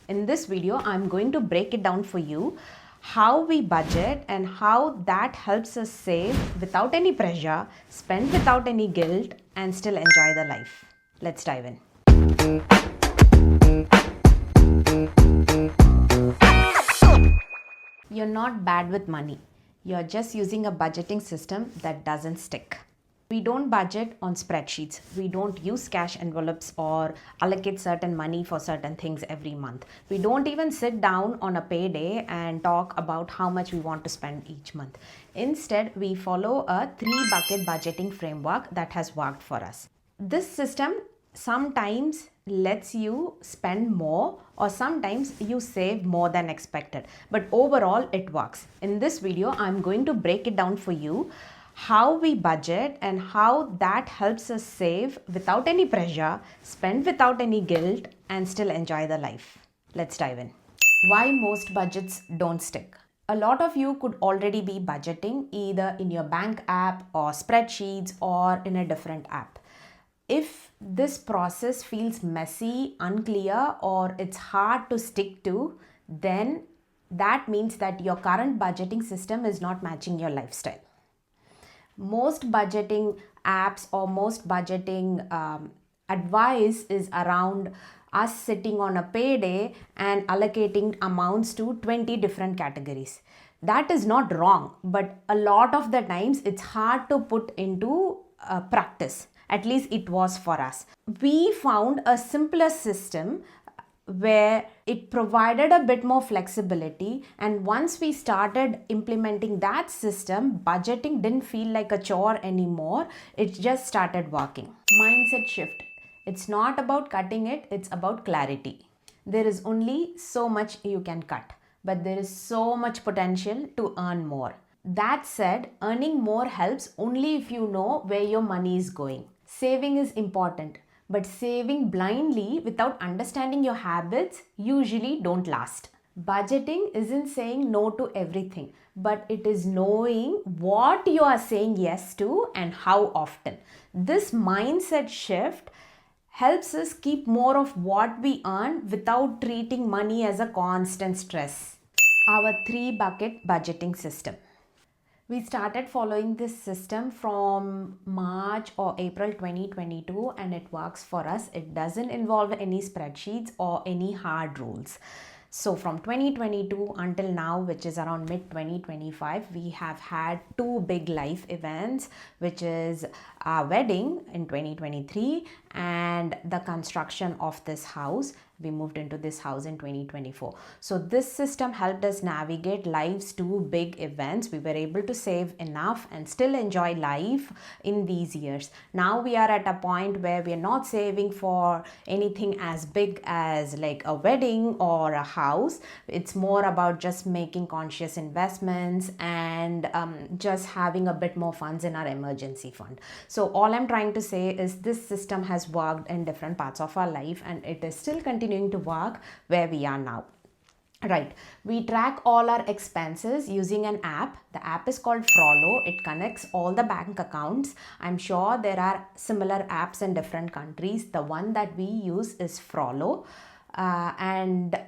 In this video, I'm going to break it down for you how we budget and how that helps us save without any pressure, spend without any guilt, and still enjoy the life. Let's dive in. You're not bad with money. You're just using a budgeting system that doesn't stick. We don't budget on spreadsheets. We don't use cash envelopes or allocate certain money for certain things every month. We don't even sit down on a payday and talk about how much we want to spend each month. Instead, we follow a 3-bucket budgeting framework that has worked for us. This system sometimes lets you spend more or sometimes you save more than expected, but overall it works. In this video, I'm going to break it down for you how we budget and how that helps us save without any pressure, spend without any guilt, and still enjoy the life. Let's dive in. Why most budgets don't stick. A lot of you could already be budgeting either in your bank app or spreadsheets or in a different app. If this process feels messy, unclear, or it's hard to stick to, then that means that your current budgeting system is not matching your lifestyle. Most budgeting apps or most budgeting advice is around us sitting on a payday and allocating amounts to 20 different categories. That is not wrong, but a lot of the times it's hard to put into practice. At least it was for us. We found a simpler system where it provided a bit more flexibility, and once we started implementing that system, budgeting didn't feel like a chore anymore. It just started working. Mindset shift. It's not about cutting it, it's about clarity. There is only so much you can cut, but there is so much potential to earn more. That said, earning more helps only if you know where your money is going. Saving is important, but saving blindly without understanding your habits usually don't last. Budgeting isn't saying no to everything, but it is knowing what you are saying yes to and how often. This mindset shift helps us keep more of what we earn without treating money as a constant stress. Our 3-bucket budgeting system. We started following this system from March or April 2022 and it works for us. It doesn't involve any spreadsheets or any hard rules. So from 2022 until now, which is around mid-2025, we have had 2 big life events, which is our wedding in 2023 and the construction of this house. We moved into this house in 2024. So this system helped us navigate life's 2 big events. We were able to save enough and still enjoy life in these years. Now we are at a point where we are not saving for anything as big as like a wedding or a house. It's more about just making conscious investments and just having a bit more funds in our emergency fund. So all I'm trying to say is this system has worked in different parts of our life and it is still continuing to work where we are now. Right, we track all our expenses using an app. The app is called Frollo. It connects all the bank accounts. I'm sure there are similar apps in different countries. The one that we use is Frollo, and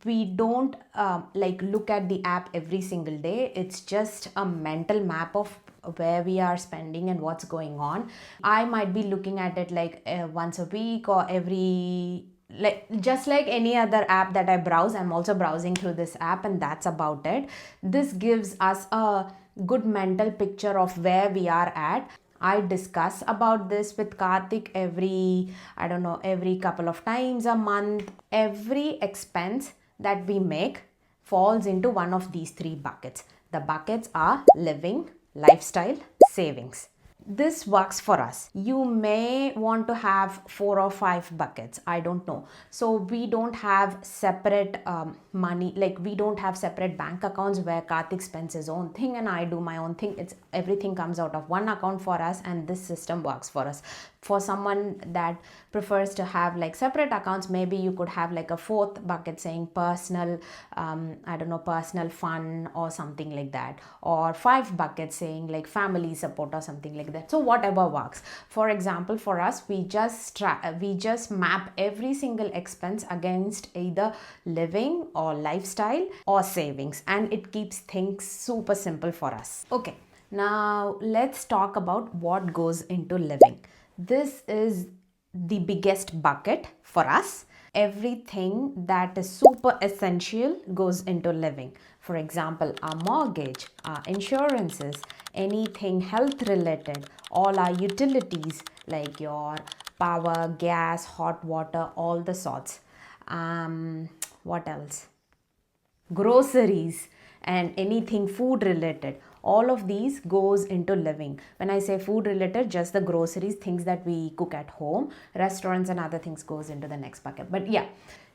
we don't look at the app every single day. It's just a mental map of where we are spending and what's going on. I might be looking at it like once a week or just like any other app that I browse. I'm also browsing through this app and that's about it. This gives us a good mental picture of where we are at. I discuss about this with Karthik every couple of times a month. Every expense that we make falls into one of these 3 buckets. The buckets are living, lifestyle, savings. This works for us. You may want to have 4 or 5 buckets. I don't know. So we don't have separate money, like we don't have separate bank accounts where Karthik spends his own thing and I do my own thing. It's everything comes out of one account for us and this system works for us. For someone that prefers to have like separate accounts, maybe you could have like a 4th bucket saying personal, personal fun or something like that, or 5 buckets saying like family support or something like that. So whatever works. For example, for us, we just map every single expense against either living or lifestyle or savings, and it keeps things super simple for us. Okay, now let's talk about what goes into living. This is the biggest bucket for us. Everything that is super essential goes into living. For example, our mortgage, our insurances, anything health related, all our utilities like your power, gas, hot water, all the sorts. What else? Groceries and anything food related, all of these goes into living. When I say food related, just the groceries, things that we cook at home. Restaurants and other things goes into the next bucket. But yeah,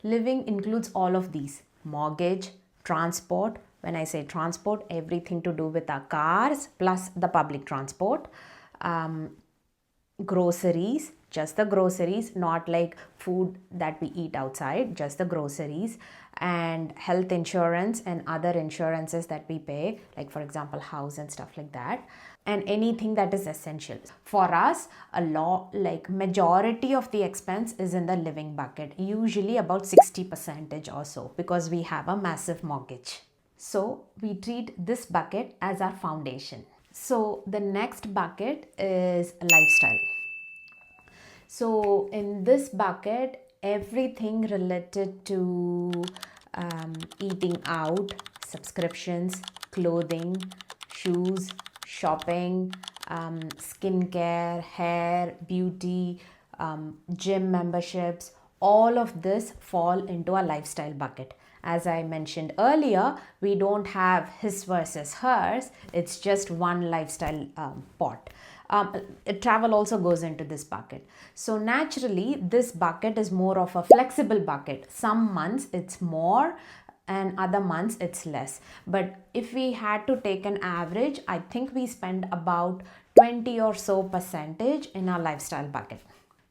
living includes all of these: mortgage, transport. When I say transport, everything to do with our cars plus the public transport. Groceries, just the groceries, not like food that we eat outside, just the groceries. And health insurance and other insurances that we pay, like for example house and stuff like that. And anything that is essential for us, a lot, like majority of the expense is in the living bucket, usually about 60% or so, because we have a massive mortgage. So we treat this bucket as our foundation. So the next bucket is lifestyle. So in this bucket, everything related to eating out, subscriptions, clothing, shoes, shopping, skincare, hair, beauty, gym memberships, all of this fall into a lifestyle bucket. As I mentioned earlier, we don't have his versus hers. It's just one lifestyle pot. Travel also goes into this bucket. So naturally, this bucket is more of a flexible bucket. Some months it's more and other months it's less. But if we had to take an average, I think we spend about 20 or so percentage in our lifestyle bucket.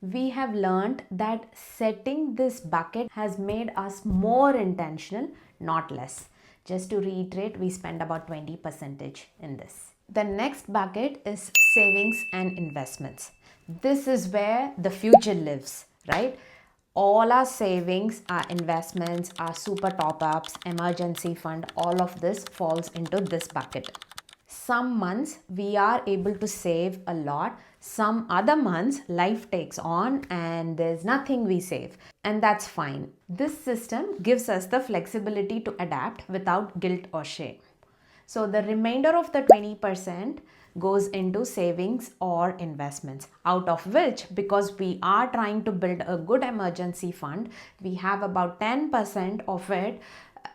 We have learned that setting this bucket has made us more intentional, not less. Just to reiterate, we spend about 20% in this. The next bucket is savings and investments. This is where the future lives, right? All our savings, our investments, our super top-ups, emergency fund, all of this falls into this bucket. Some months we are able to save a lot. Some other months life takes on and there's nothing we save. And that's fine. This system gives us the flexibility to adapt without guilt or shame. So the remainder of the 20% goes into savings or investments, out of which, because we are trying to build a good emergency fund, we have about 10% of it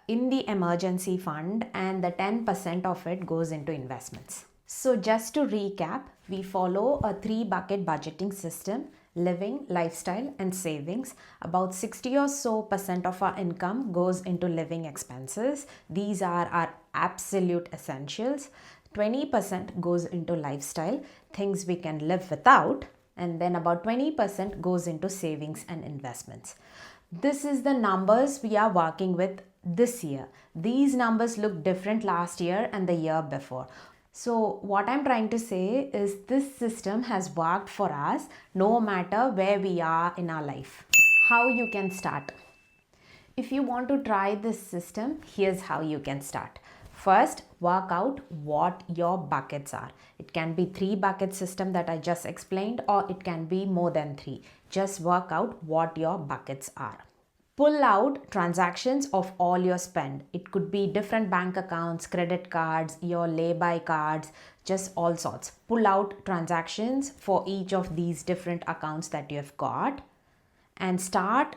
in the emergency fund and the 10% of it goes into investments. So just to recap, we follow a 3-bucket budgeting system: living, lifestyle and savings. About 60 or so percent of our income goes into living expenses. These are our absolute essentials. 20% goes into lifestyle, things we can live without, and then about 20% goes into savings and investments. This is the numbers we are working with this year. These numbers look different last year and the year before. So what I'm trying to say is this system has worked for us no matter where we are in our life. How you can start? If you want to try this system, here's how you can start. First, work out what your buckets are. It can be 3-bucket system that I just explained, or it can be more than 3. Just work out what your buckets are. Pull out transactions of all your spend. It could be different bank accounts, credit cards, your lay-by cards, just all sorts. Pull out transactions for each of these different accounts that you have got and start.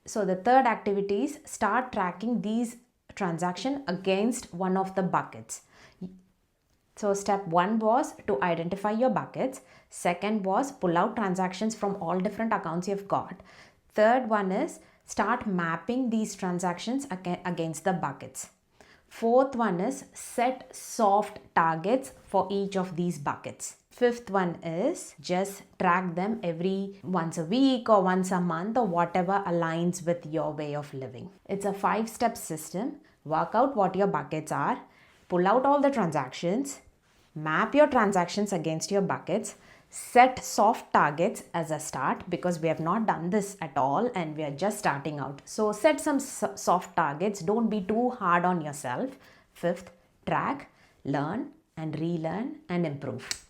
So the third activity is start tracking these transactions against one of the buckets. So step 1 was to identify your buckets. Second was pull out transactions from all different accounts you've got. Third one is start mapping these transactions against the buckets. Fourth one is set soft targets for each of these buckets. Fifth one is just track them every once a week or once a month or whatever aligns with your way of living. It's a 5-step system. Work out what your buckets are, pull out all the transactions, Map your transactions against your buckets. Set soft targets as a start because we have not done this at all and we are just starting out. So set some soft targets. Don't be too hard on yourself. Fifth, track, learn and relearn and improve.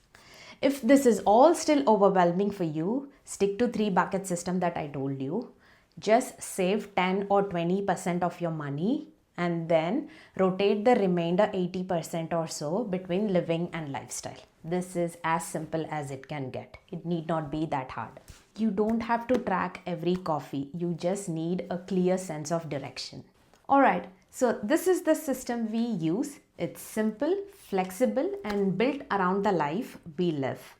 If this is all still overwhelming for you, stick to 3 bucket system that I told you. Just save 10 or 20% of your money and then rotate the remainder 80% or so between living and lifestyle. This is as simple as it can get. It need not be that hard. You don't have to track every coffee. You just need a clear sense of direction. Alright, so this is the system we use. It's simple, flexible and built around the life we live.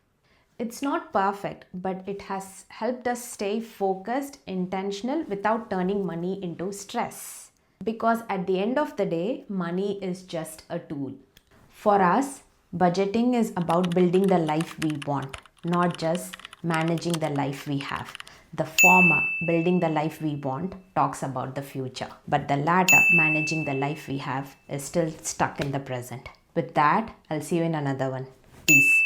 It's not perfect, but it has helped us stay focused, intentional without turning money into stress. Because at the end of the day, money is just a tool. For us, budgeting is about building the life we want, not just managing the life we have. The former, building the life we want, talks about the future. But the latter, managing the life we have, is still stuck in the present. With that, I'll see you in another one. Peace.